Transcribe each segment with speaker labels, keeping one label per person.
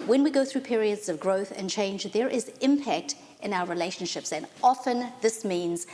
Speaker 1: When we go through periods of growth and change, there is impact in our relationships, and often this means,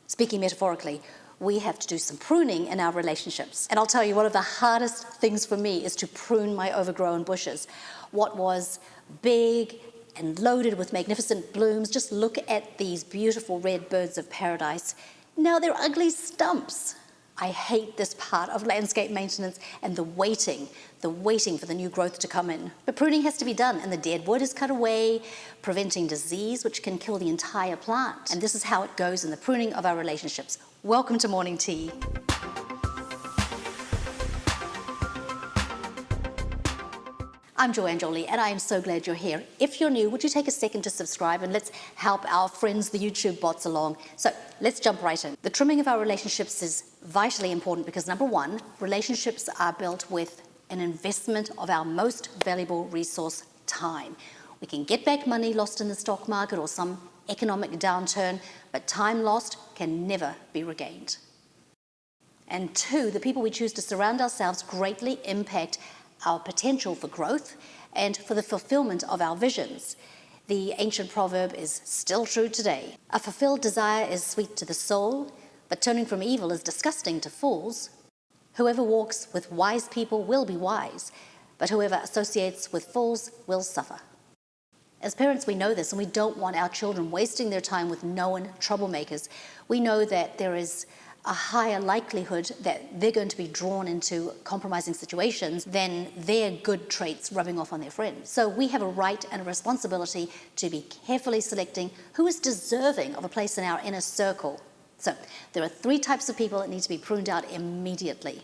Speaker 1: speaking metaphorically, we have to do some pruning in our relationships. And I'll tell you, one of the hardest things for me is to prune my overgrown bushes. What was big and loaded with magnificent blooms, just look at these beautiful red birds of paradise. Now they're ugly stumps. I hate this part of landscape maintenance and the waiting for the new growth to come in. But pruning has to be done, and the dead wood is cut away, preventing disease, which can kill the entire plant. And this is how it goes in the pruning of our relationships. Welcome to Morning Tea. I'm Joanne Jolee, and I am so glad you're here. If you're new, would you take a second to subscribe, and let's help our friends, the YouTube bots, along. So let's jump right in. The trimming of our relationships is vitally important because, number one, relationships are built with an investment of our most valuable resource, time. We can get back money lost in the stock market or some economic downturn, but time lost can never be regained. And two, the people we choose to surround ourselves greatly impact our potential for growth and for the fulfillment of our visions. The ancient proverb is still true today. A fulfilled desire is sweet to the soul, but turning from evil is disgusting to fools. Whoever walks with wise people will be wise, but whoever associates with fools will suffer. As parents, we know this, and we don't want our children wasting their time with known troublemakers. We know that there is a higher likelihood that they're going to be drawn into compromising situations than their good traits rubbing off on their friends. So we have a right and a responsibility to be carefully selecting who is deserving of a place in our inner circle. So there are three types of people that need to be pruned out immediately.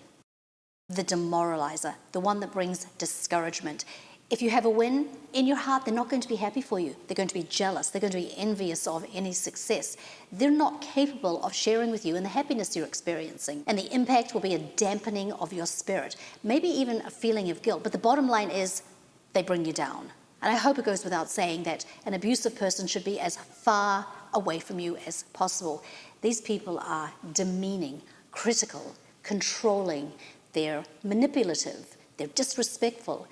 Speaker 1: The demoralizer, the one that brings discouragement. If you have a win, in your heart, they're not going to be happy for you. They're going to be jealous. They're going to be envious of any success. They're not capable of sharing with you in the happiness you're experiencing. And the impact will be a dampening of your spirit, maybe even a feeling of guilt. But the bottom line is they bring you down. And I hope it goes without saying that an abusive person should be as far away from you as possible. These people are demeaning, critical, controlling. They're manipulative. They're disrespectful.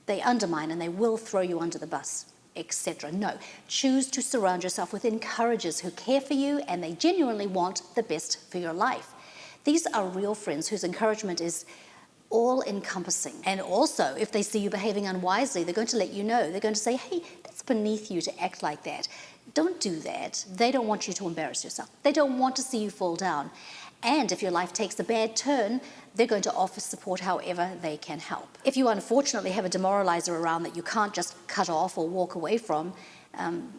Speaker 1: They undermine and they will throw you under the bus, etc. No, choose to surround yourself with encouragers who care for you and they genuinely want the best for your life. These are real friends whose encouragement is all-encompassing. And also, if they see you behaving unwisely, they're going to let you know. They're going to say, hey, that's beneath you to act like that. Don't do that. They don't want you to embarrass yourself. They don't want to see you fall down. And if your life takes a bad turn, they're going to offer support however they can help. If you unfortunately have a demoralizer around that you can't just cut off or walk away from,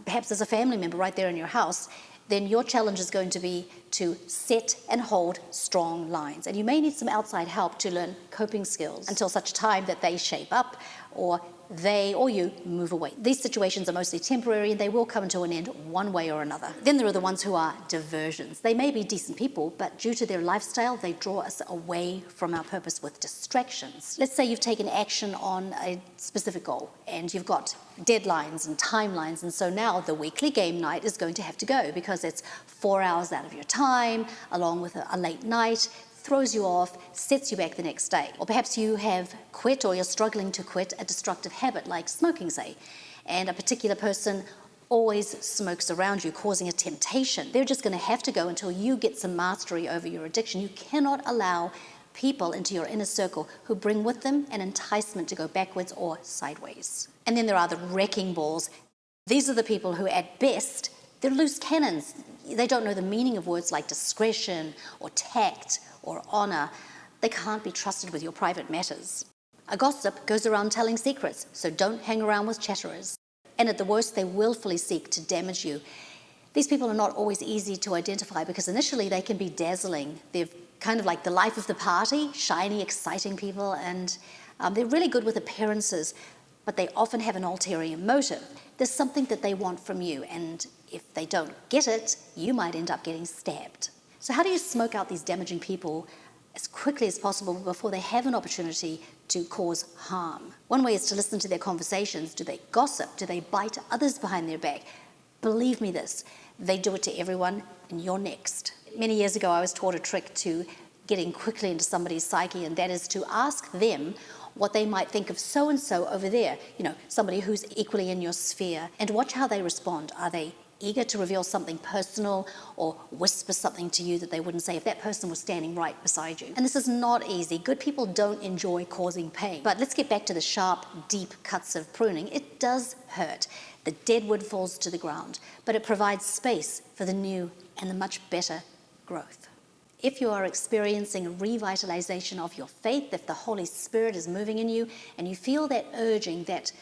Speaker 1: perhaps there's a family member right there in your house, then your challenge is going to be to set and hold strong lines. And you may need some outside help to learn coping skills until such time that they shape up or they or you move away. These situations are mostly temporary and they will come to an end one way or another. Then there are the ones who are diversions. They may be decent people, but due to their lifestyle, they draw us away from our purpose with distractions. Let's say you've taken action on a specific goal and you've got deadlines and timelines, and so now the weekly game night is going to have to go because it's 4 hours out of your time, along with a late night, throws you off, sets you back the next day. Or perhaps you have quit or you're struggling to quit a destructive habit like smoking, say, and a particular person always smokes around you, causing a temptation. They're just going to have to go until you get some mastery over your addiction. You cannot allow people into your inner circle who bring with them an enticement to go backwards or sideways. And then there are the wrecking balls. These are the people who, at best, they're loose cannons. They don't know the meaning of words like discretion or tact or honor. They can't be trusted with your private matters. A gossip goes around telling secrets, so don't hang around with chatterers. And at the worst, they willfully seek to damage you. These people are not always easy to identify because initially they can be dazzling. They're kind of like the life of the party, shiny, exciting people, and they're really good with appearances, but they often have an ulterior motive. There's something that they want from you, and if they don't get it, you might end up getting stabbed. So how do you smoke out these damaging people as quickly as possible before they have an opportunity to cause harm? One way is to listen to their conversations. Do they gossip? Do they bite others behind their back? Believe me this, they do it to everyone, and you're next. Many years ago, I was taught a trick to getting quickly into somebody's psyche, and that is to ask them what they might think of so-and-so over there, somebody who's equally in your sphere, and watch how they respond. Are they eager to reveal something personal or whisper something to you that they wouldn't say if that person was standing right beside you? And this is not easy. Good people don't enjoy causing pain. But let's get back to the sharp, deep cuts of pruning. It does hurt. The dead wood falls to the ground, but it provides space for the new and the much better growth. If you are experiencing a revitalization of your faith, if the Holy Spirit is moving in you and you feel that urging, that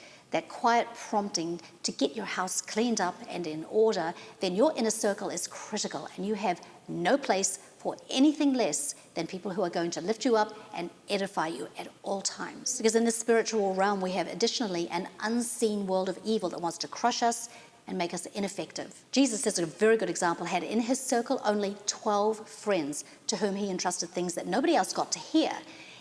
Speaker 1: quiet prompting to get your house cleaned up and in order, then your inner circle is critical and you have no place for anything less than people who are going to lift you up and edify you at all times. Because in the spiritual realm, we have additionally an unseen world of evil that wants to crush us and make us ineffective. Jesus, as a very good example, had in his circle only 12 friends to whom he entrusted things that nobody else got to hear.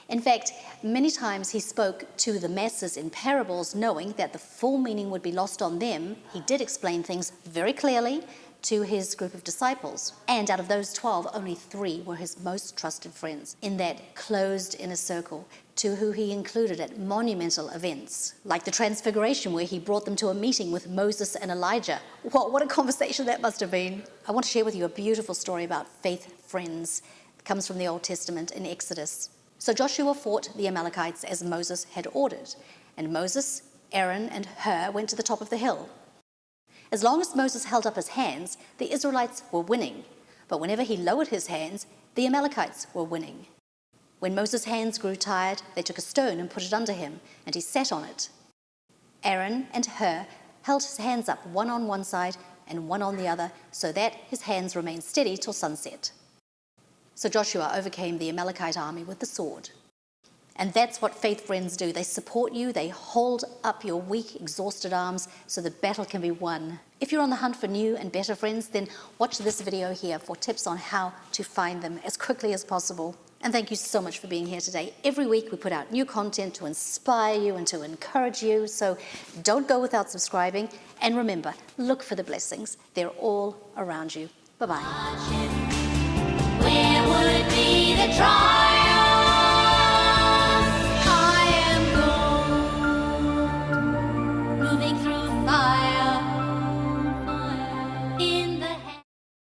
Speaker 1: In fact, many times he spoke to the masses in parables, knowing that the full meaning would be lost on them. He did explain things very clearly to his group of disciples. And out of those 12, only 3 were his most trusted friends in that closed inner circle, to who he included at monumental events, like the Transfiguration, where he brought them to a meeting with Moses and Elijah. What a conversation that must have been. I want to share with you a beautiful story about faith friends. It comes from the Old Testament in Exodus. So Joshua fought the Amalekites as Moses had ordered, and Moses, Aaron, and Hur went to the top of the hill. As long as Moses held up his hands, the Israelites were winning, but whenever he lowered his hands, the Amalekites were winning. When Moses' hands grew tired, they took a stone and put it under him, and he sat on it. Aaron and Hur held his hands up, one on one side and one on the other, so that his hands remained steady till sunset. So Joshua overcame the Amalekite army with the sword. And that's what faith friends do. They support you, they hold up your weak, exhausted arms so the battle can be won. If you're on the hunt for new and better friends, then watch this video here for tips on how to find them as quickly as possible. And thank you so much for being here today. Every week we put out new content to inspire you and to encourage you, so don't go without subscribing. And remember, look for the blessings. They're all around you. Bye-bye. Where would be the trial?